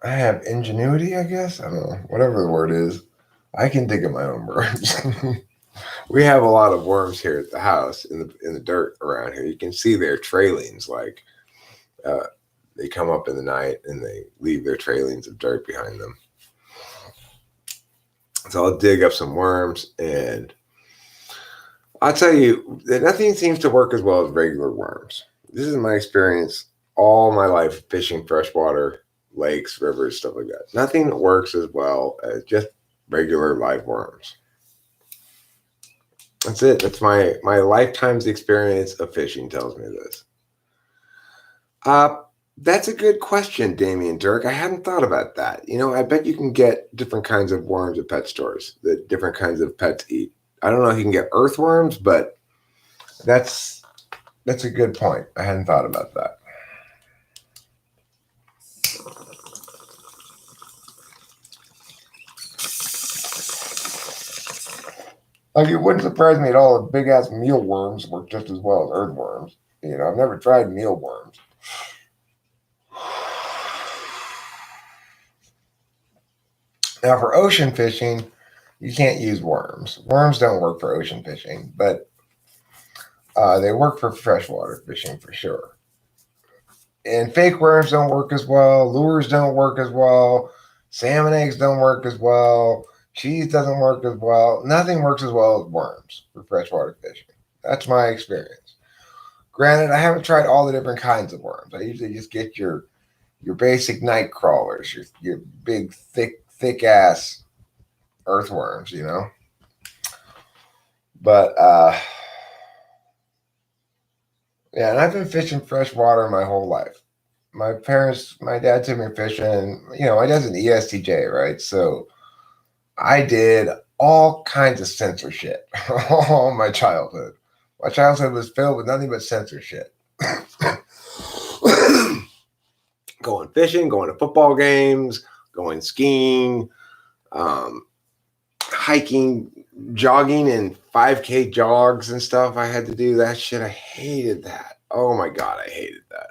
I have ingenuity, I guess. I don't know, whatever the word is. I can dig up my own worms. We have a lot of worms here at the house in the dirt around here. You can see their trailings, like they come up in the night and they leave their trailings of dirt behind them. So I'll dig up some worms, and I'll tell you that nothing seems to work as well as regular worms. This is my experience all my life fishing freshwater lakes, rivers, stuff like that. Nothing works as well as just regular live worms. That's it. That's my lifetime's experience of fishing tells me this. That's a good question, Damien Dirk. I hadn't thought about that. You know, I bet you can get different kinds of worms at pet stores that different kinds of pets eat. I don't know if you can get earthworms, but that's a good point. I hadn't thought about that. Like, it wouldn't surprise me at all if big ass mealworms work just as well as earthworms. You know, I've never tried mealworms. Now, for ocean fishing, you can't use worms. Worms don't work for ocean fishing, but they work for freshwater fishing for sure. And fake worms don't work as well. Lures don't work as well. Salmon eggs don't work as well. Cheese doesn't work as well. Nothing works as well as worms for freshwater fishing. That's my experience. Granted, I haven't tried all the different kinds of worms. I usually just get your basic night crawlers, your big, thick ass earthworms, you know. But yeah, and I've been fishing freshwater my whole life. My dad took me fishing. You know, my dad's an ESTJ, right? So I did all kinds of censorship all my childhood. My childhood was filled with nothing but censorship. Going fishing, going to football games, going skiing, hiking, jogging, and 5K jogs and stuff. I had to do that shit. I hated that. Oh my God, I hated that.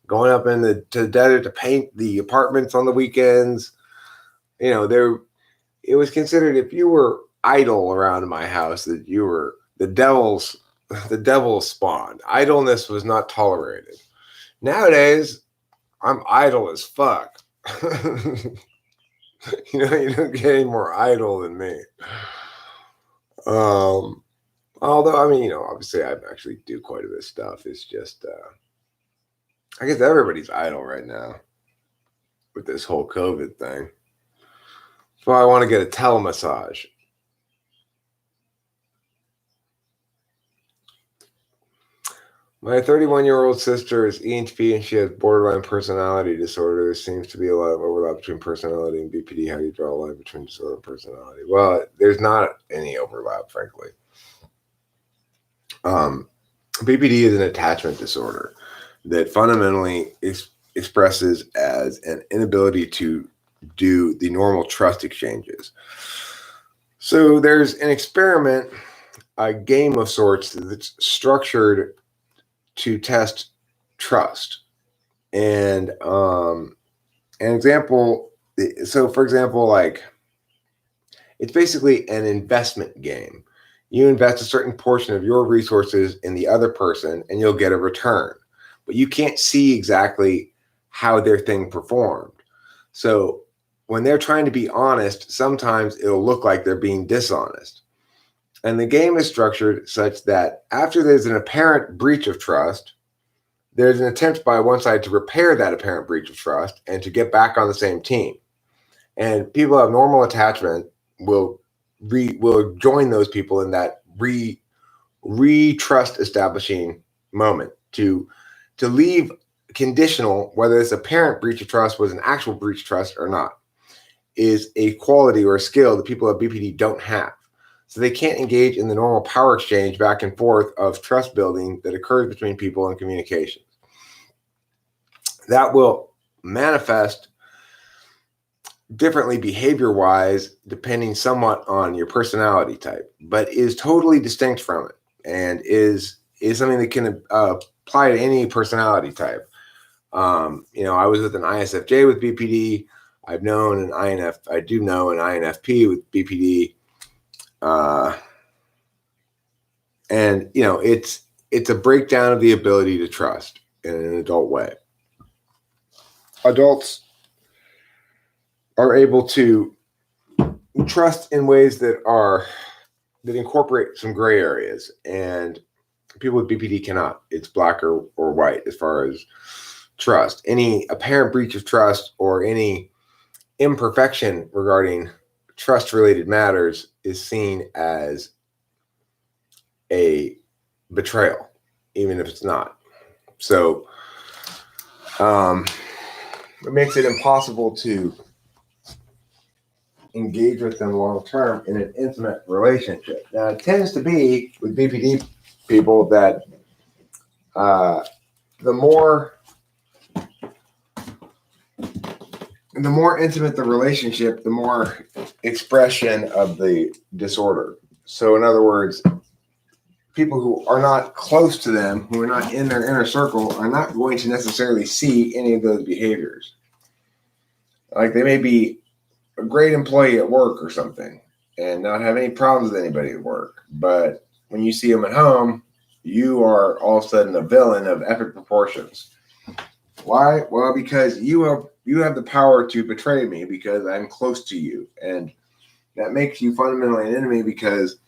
Going up to the desert to paint the apartments on the weekends. You know, it was considered, if you were idle around my house, that you were the devil's spawn. Idleness was not tolerated. Nowadays, I'm idle as fuck. You know, you don't get any more idle than me. Although, I mean, you know, obviously I actually do quite a bit of stuff. It's just, I guess everybody's idle right now with this whole COVID thing. So I want to get a Tele-Massage. My 31-year-old sister is ENTP and she has borderline personality disorder. There seems to be a lot of overlap between personality and BPD. How do you draw a line between disorder and personality? Well, there's not any overlap, frankly. BPD is an attachment disorder that fundamentally expresses as an inability to do the normal trust exchanges. So there's an experiment, a game of sorts that's structured to test trust. And an example, so for example, like, it's basically an investment game. You invest a certain portion of your resources in the other person and you'll get a return, but you can't see exactly how their thing performed. So when they're trying to be honest, sometimes it'll look like they're being dishonest. And the game is structured such that after there's an apparent breach of trust, there's an attempt by one side to repair that apparent breach of trust and to get back on the same team. And people who have normal attachment will join those people in that re-trust establishing moment to leave conditional, whether this apparent breach of trust was an actual breach of trust or not, is a quality or a skill that people at BPD don't have. So they can't engage in the normal power exchange back and forth of trust building that occurs between people in communications. That will manifest differently behavior-wise, depending somewhat on your personality type, but is totally distinct from it and is something that can apply to any personality type. I was with an ISFJ with BPD. I do know an INFP with BPD. And it's a breakdown of the ability to trust in an adult way. Adults are able to trust in ways that incorporate some gray areas, and people with BPD cannot. It's black or white as far as trust. Any apparent breach of trust or any imperfection regarding trust-related matters is seen as a betrayal, even if it's not. So it makes it impossible to engage with them long term in an intimate relationship. Now, it tends to be with BPD people that the more intimate the relationship, the more expression of the disorder. So, in other words, people who are not close to them, who are not in their inner circle, are not going to necessarily see any of those behaviors. Like, they may be a great employee at work or something and not have any problems with anybody at work, but when you see them at home, you are all of a sudden a villain of epic proportions. Why? Well, because you have the power to betray me because I'm close to you, and that makes you fundamentally an enemy, because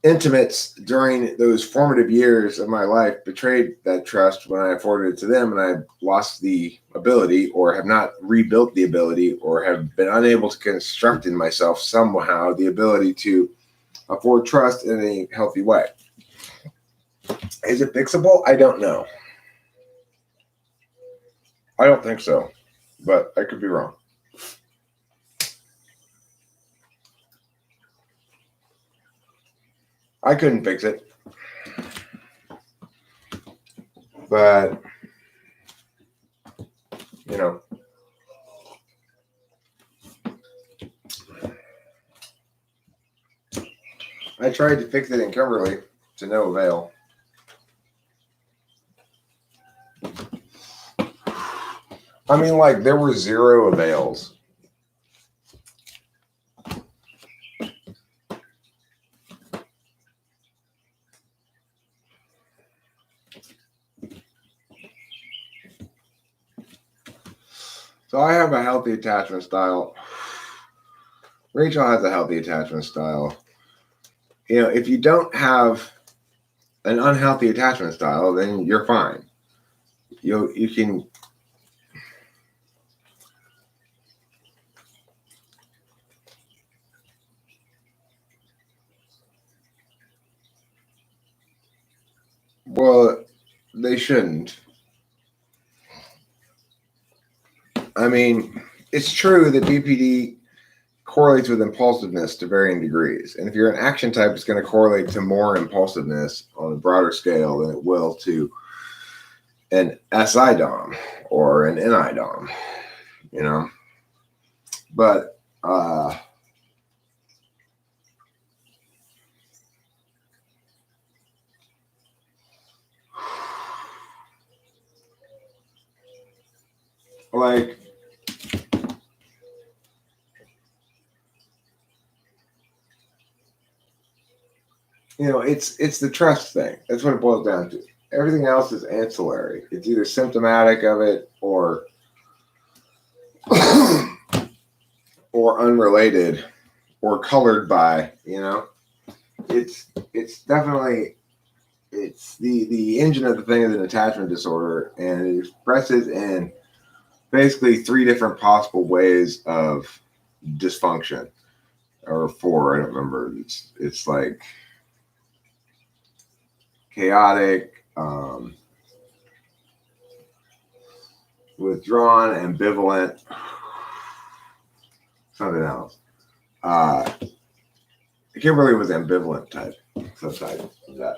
intimates during those formative years of my life betrayed that trust when I afforded it to them, and I lost the ability, or have not rebuilt the ability, or have been unable to construct in myself somehow the ability to afford trust in a healthy way. Is it fixable? I don't know. I don't think so, but I could be wrong. I couldn't fix it, but I tried to fix it in Kimberly to no avail. I mean, like, there were zero avails. So I have a healthy attachment style. Rachel has a healthy attachment style. If you don't have an unhealthy attachment style, then you're fine. You can. Well, they shouldn't. I mean, it's true that BPD correlates with impulsiveness to varying degrees. And if you're an action type, it's going to correlate to more impulsiveness on a broader scale than it will to an SI DOM or an NI DOM, But like, it's the trust thing. That's what it boils down to. Everything else is ancillary. It's either symptomatic of it or or unrelated or colored by, you know. It's definitely, it's the engine of the thing is an attachment disorder, and it expresses in basically three different possible ways of dysfunction, or four, I don't remember. It's like chaotic, withdrawn, ambivalent, something else. Kimberly was ambivalent type, subtype of that.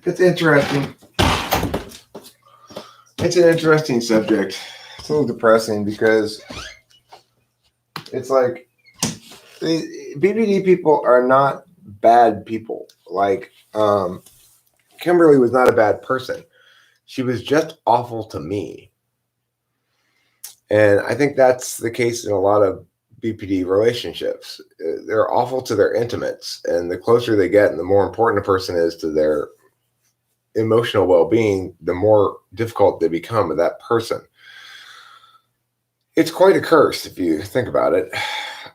It's interesting. It's an interesting subject. It's a little depressing because it's like the BPD people are not bad people. Like, Kimberly was not a bad person. She was just awful to me. And I think that's the case in a lot of BPD relationships. They're awful to their intimates, and the closer they get and the more important a person is to their emotional well-being, the more difficult they become with that person. It's quite a curse if you think about it.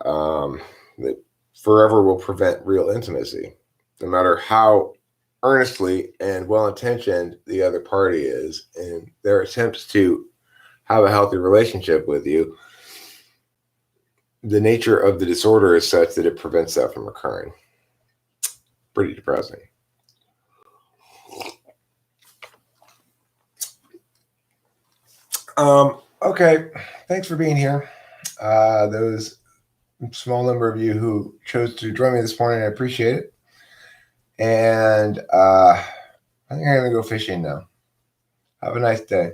That forever will prevent real intimacy, no matter how earnestly and well-intentioned the other party is in their attempts to have a healthy relationship with you. The nature of the disorder is such that it prevents that from occurring. Pretty depressing. Okay, thanks for being here. Those small number of you who chose to join me this morning, I appreciate it. And I think I'm going to go fishing now. Have a nice day.